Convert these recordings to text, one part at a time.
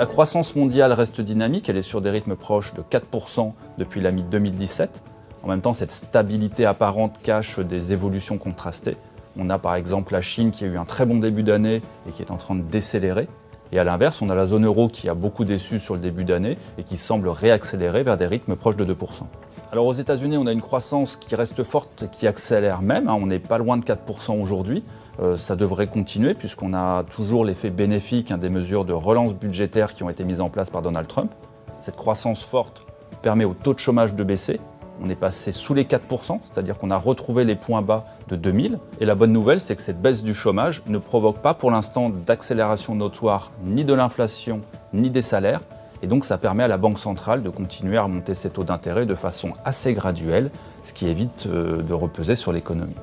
La croissance mondiale reste dynamique, elle est sur des rythmes proches de 4% depuis la mi-2017. En même temps, cette stabilité apparente cache des évolutions contrastées. On a par exemple la Chine qui a eu un très bon début d'année et qui est en train de décélérer. Et à l'inverse, on a la zone euro qui a beaucoup déçu sur le début d'année et qui semble réaccélérer vers des rythmes proches de 2%. Alors aux États-Unis, on a une croissance qui reste forte, qui accélère même. On n'est pas loin de 4% aujourd'hui. Ça devrait continuer puisqu'on a toujours l'effet bénéfique des mesures de relance budgétaire qui ont été mises en place par Donald Trump. Cette croissance forte permet au taux de chômage de baisser. On est passé sous les 4%, c'est-à-dire qu'on a retrouvé les points bas de 2000. Et la bonne nouvelle, c'est que cette baisse du chômage ne provoque pas pour l'instant d'accélération notoire ni de l'inflation ni des salaires. Et donc ça permet à la Banque centrale de continuer à remonter ses taux d'intérêt de façon assez graduelle, ce qui évite de repeser sur l'économie.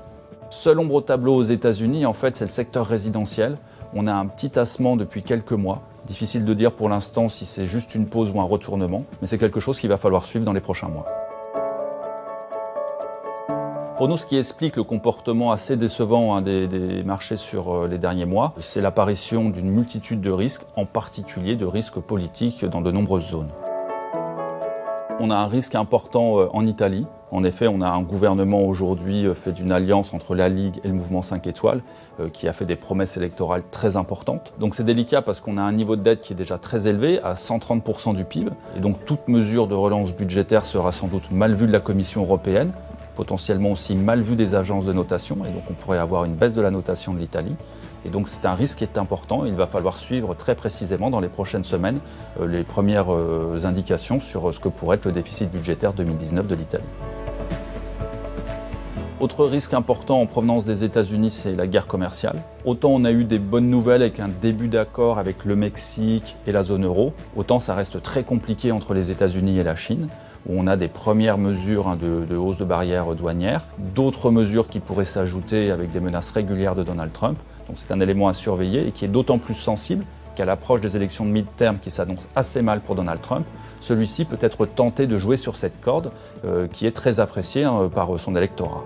Seule ombre au tableau aux États-Unis, en fait, c'est le secteur résidentiel. On a un petit tassement depuis quelques mois. Difficile de dire pour l'instant si c'est juste une pause ou un retournement, mais c'est quelque chose qu'il va falloir suivre dans les prochains mois. Pour nous, ce qui explique le comportement assez décevant des marchés sur les derniers mois, c'est l'apparition d'une multitude de risques, en particulier de risques politiques dans de nombreuses zones. On a un risque important en Italie. En effet, on a un gouvernement aujourd'hui fait d'une alliance entre la Ligue et le mouvement 5 étoiles qui a fait des promesses électorales très importantes. Donc c'est délicat parce qu'on a un niveau de dette qui est déjà très élevé, à 130% du PIB. Et donc toute mesure de relance budgétaire sera sans doute mal vue de la Commission européenne, potentiellement aussi mal vue des agences de notation. Et donc on pourrait avoir une baisse de la notation de l'Italie. Et donc c'est un risque qui est important. Il va falloir suivre très précisément dans les prochaines semaines les premières indications sur ce que pourrait être le déficit budgétaire 2019 de l'Italie. Autre risque important en provenance des États-Unis, c'est la guerre commerciale. Autant on a eu des bonnes nouvelles avec un début d'accord avec le Mexique et la zone euro, autant ça reste très compliqué entre les États-Unis et la Chine, où on a des premières mesures de hausse de barrières douanières, d'autres mesures qui pourraient s'ajouter avec des menaces régulières de Donald Trump. Donc c'est un élément à surveiller et qui est d'autant plus sensible qu'à l'approche des élections de mi-terme qui s'annoncent assez mal pour Donald Trump, celui-ci peut être tenté de jouer sur cette corde qui est très appréciée par son électorat.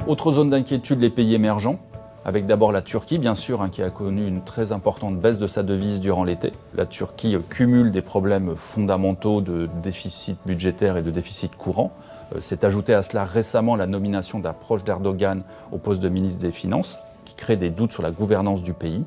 Autre zone d'inquiétude, les pays émergents, avec d'abord la Turquie, bien sûr, qui a connu une très importante baisse de sa devise durant l'été. La Turquie cumule des problèmes fondamentaux de déficit budgétaire et de déficit courant. S'est ajouté à cela récemment la nomination d'un proche d'Erdogan au poste de ministre des Finances, qui crée des doutes sur la gouvernance du pays.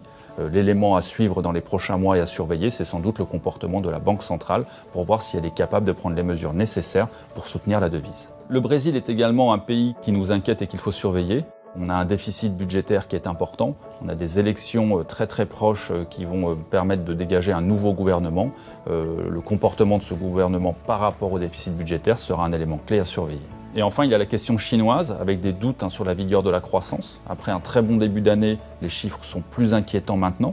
L'élément à suivre dans les prochains mois et à surveiller, c'est sans doute le comportement de la Banque centrale pour voir si elle est capable de prendre les mesures nécessaires pour soutenir la devise. Le Brésil est également un pays qui nous inquiète et qu'il faut surveiller. On a un déficit budgétaire qui est important. On a des élections très proches qui vont permettre de dégager un nouveau gouvernement. Le comportement de ce gouvernement par rapport au déficit budgétaire sera un élément clé à surveiller. Et enfin, il y a la question chinoise, avec des doutes sur la vigueur de la croissance. Après un très bon début d'année, les chiffres sont plus inquiétants maintenant.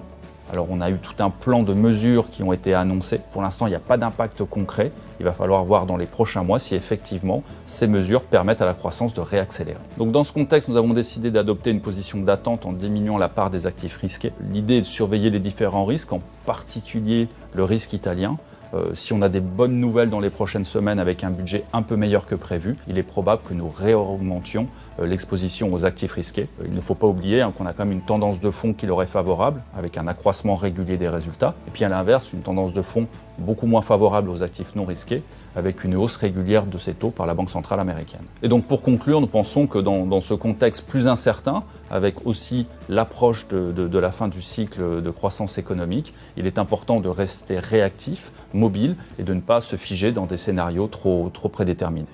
Alors on a eu tout un plan de mesures qui ont été annoncées. Pour l'instant, il n'y a pas d'impact concret. Il va falloir voir dans les prochains mois si effectivement ces mesures permettent à la croissance de réaccélérer. Donc dans ce contexte, nous avons décidé d'adopter une position d'attente en diminuant la part des actifs risqués. L'idée est de surveiller les différents risques, en particulier le risque italien. Si on a des bonnes nouvelles dans les prochaines semaines avec un budget un peu meilleur que prévu, il est probable que nous réaugmentions l'exposition aux actifs risqués. Il ne faut pas oublier qu'on a quand même une tendance de fond qui leur est favorable, avec un accroissement régulier des résultats. Et puis à l'inverse, une tendance de fond beaucoup moins favorable aux actifs non risqués, avec une hausse régulière de ces taux par la Banque centrale américaine. Et donc pour conclure, nous pensons que dans ce contexte plus incertain, avec aussi l'approche de la fin du cycle de croissance économique, il est important de rester réactif, mobile et de ne pas se figer dans des scénarios trop prédéterminés.